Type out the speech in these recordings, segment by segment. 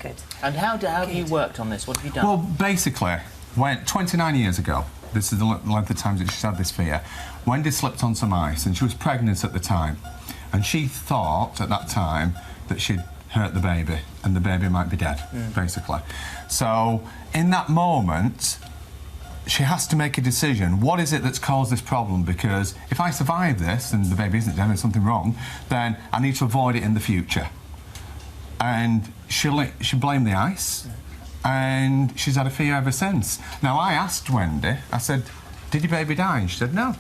good. And how have you worked on this? What have you done? Well, basically, 29 years ago, this is the length of time that she's had this fear, Wendy slipped on some ice, and she was pregnant at the time. And she thought, at that time, that she'd hurt the baby, and the baby might be dead, basically. So, in that moment, she has to make a decision. What is it that's caused this problem? Because if I survive this and the baby isn't dead and there's something wrong, then I need to avoid it in the future. And she blamed the ice, and she's had a fear ever since. Now, I asked Wendy, I said, did your baby die? And she said, no,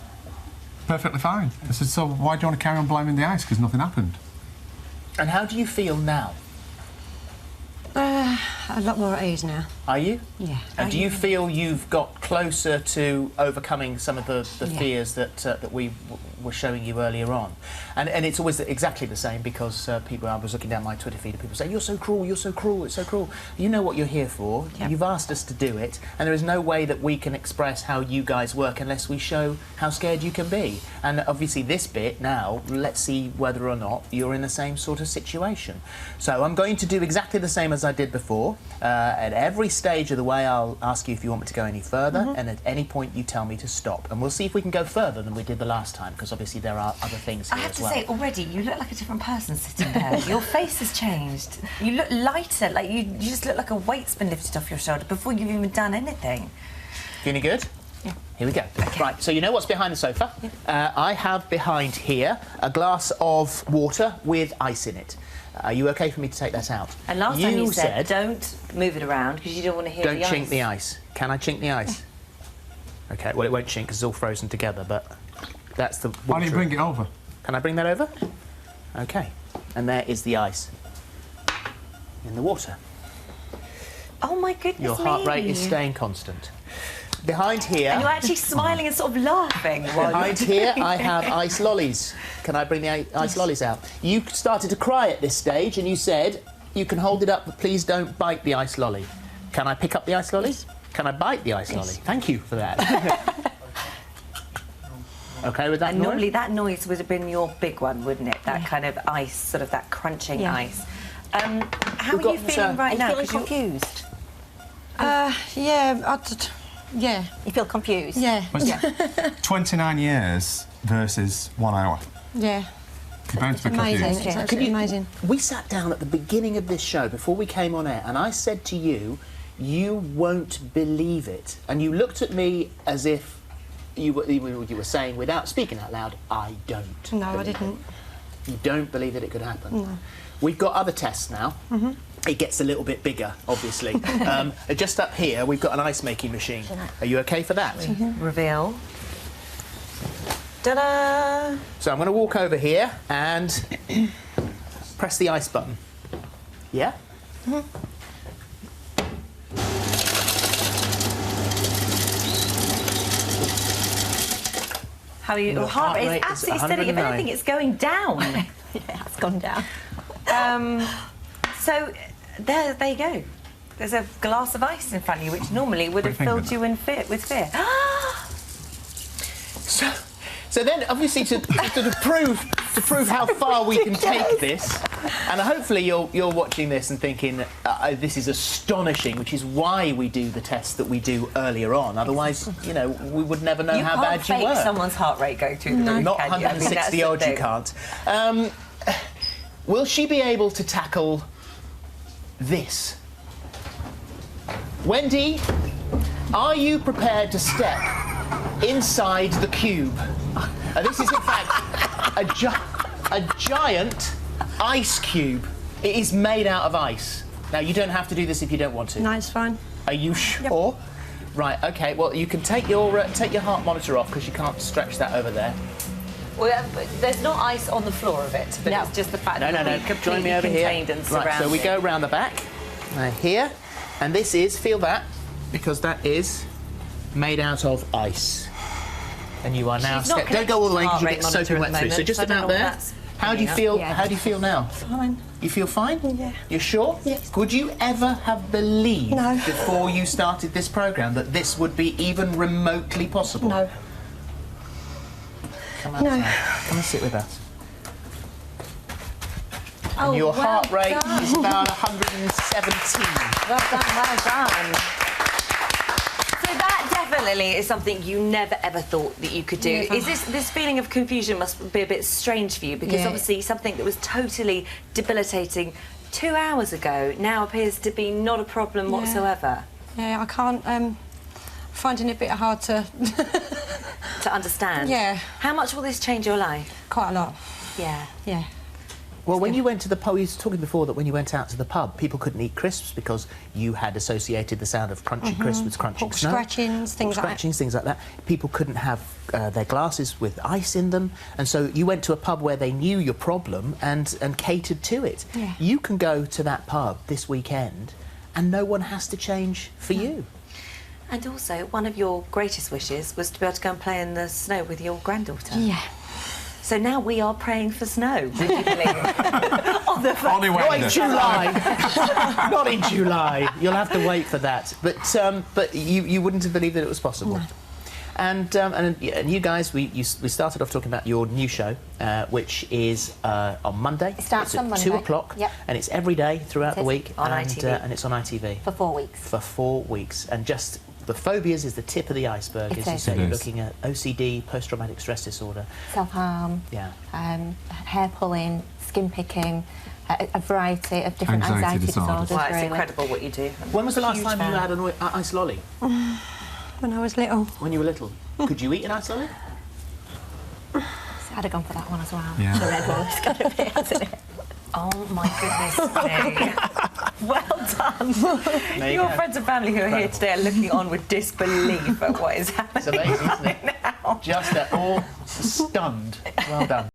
perfectly fine. I said, so why do you want to carry on blaming the ice? Because nothing happened. And how do you feel now? A lot more at ease now. Are you? Yeah. And do you feel you've got closer to overcoming some of the fears that we were showing you earlier on? And it's always exactly the same, because people, I was looking down my Twitter feed and people say, you're so cruel, it's so cruel. You know what you're here for. Yep. You've asked us to do it, and there is no way that we can express how you guys work unless we show how scared you can be. And obviously this bit now, let's see whether or not you're in the same sort of situation. So I'm going to do exactly the same as I did before. At every stage of the way, I'll ask you if you want me to go any further, and at any point you tell me to stop. And we'll see if we can go further than we did the last time, because obviously there are other things here as well. I have to say, already, you look like a different person sitting there. Your face has changed. You look lighter, like you just look like a weight's been lifted off your shoulder before you've even done anything. Feeling good? Yeah. Here we go. Okay. Right, so you know what's behind the sofa? Yeah. I have behind here a glass of water with ice in it. Are you OK for me to take that out? And last time you said don't move it around because you don't want to hear the ice. Don't chink the ice. Can I chink the ice? OK, well, it won't chink because it's all frozen together, but that's the... Why don't you bring it over? Can I bring that over? OK. And there is the ice in the water. Oh, my goodness Your heart rate is staying constant. Behind here... And you're actually smiling and sort of laughing. Behind here, I have ice lollies. Can I bring the ice lollies out? You started to cry at this stage, and you said, you can hold it up, but please don't bite the ice lolly. Can I pick up the ice lolly? Yes. Can I bite the ice lolly? Thank you for that. OK with that and noise? Normally that noise would have been your big one, wouldn't it? That kind of ice, sort of that crunching ice. How are you feeling right now? Are you feeling confused? Yeah. You feel confused? Yeah. 29 years versus 1 hour. Yeah. You're bound to be confused. It's absolutely amazing. We sat down at the beginning of this show before we came on air, and I said to you, you won't believe it. And you looked at me as if you were saying, without speaking out loud, I don't. No, I didn't. You don't believe that it could happen? No. We've got other tests now. It gets a little bit bigger, obviously. Just up here, we've got an ice-making machine. Are you OK for that? Reveal. Ta-da! So I'm going to walk over here and press the ice button. Yeah? How are you? Your heart rate is absolutely steady. If anything, it's going down. Yeah, it's gone down. So there you go. There's a glass of ice in front of you, which normally would have filled you with fear. So then, obviously, to prove how far we can take this, and hopefully you're watching this and thinking this is astonishing, which is why we do the tests that we do earlier on. Otherwise, you know, we would never know how bad you were. You can't fake someone's heart rate going through the roof, Not can you? 160 odd, you can't. Will she be able to tackle this? Wendy, are you prepared to step inside the cube? This is, in fact, a giant ice cube. It is made out of ice. Now, you don't have to do this if you don't want to. No, it's fine. Are you sure? Yep. Right, OK. Well, you can take your heart monitor off, because you can't stretch that over there. Well, there's not ice on the floor of it, but it's just the fact that it's completely contained and surrounded. Right, so we go around the back, here, and this is, feel that, because that is made out of ice. And you are now... Don't go all the way because you get soaking wet through. So just about there. How do you feel? Yeah. How do you feel now? Fine. You feel fine? Yeah. You're sure? Yes. Would you ever have believed before you started this programme that this would be even remotely possible? No. Come outside. Come and sit with us. And your heart rate done. is about 117. Well done, well done. So that definitely is something you never ever thought that you could do. Never. Is this feeling of confusion must be a bit strange for you, because Yeah. obviously something that was totally debilitating 2 hours ago now appears to be not a problem whatsoever. Yeah, I can't. Finding it a bit hard to. To understand. Yeah. How much will this change your life? Quite a lot. Yeah. Yeah. Well, when you went to the pub, you were talking before that when you went out to the pub, people couldn't eat crisps because you had associated the sound of crunchy crisps with crunching Pork snow. scratchings, things like that. Scratchings, things like that. People couldn't have their glasses with ice in them, and so you went to a pub where they knew your problem and catered to it. Yeah. You can go to that pub this weekend, and no one has to change for you. And also, one of your greatest wishes was to be able to go and play in the snow with your granddaughter. Yeah. So now we are praying for snow, would you believe? On the Only Not in Wendy. July. Not in July. You'll have to wait for that. But you wouldn't have believed that it was possible. No. And you guys, we started off talking about your new show, which is on Monday. It starts it's on at 2 Monday. o'clock, Yep. and it's every day throughout It the is. week, On and ITV. and it's on ITV For 4 weeks. for 4 weeks. And just the phobias is the tip of the iceberg, It as you is. say. It You're is. looking at OCD, post-traumatic stress disorder. Self-harm, Yeah. hair pulling, skin picking, a variety of different Anxiety anxiety disorders. disorders. Well, it's really. incredible what you do. When was the last Huge time fan. you had an ice lolly? When I was little. When you were little? Could you eat an ice lolly? So I'd have gone for that one as well. Yeah. The red one. It's got to be, hasn't it? Oh my goodness me. Well done. There you Your go. friends and family who are here today are looking on with disbelief at what is happening. It's amazing, isn't it? right now. Just all stunned. Well done.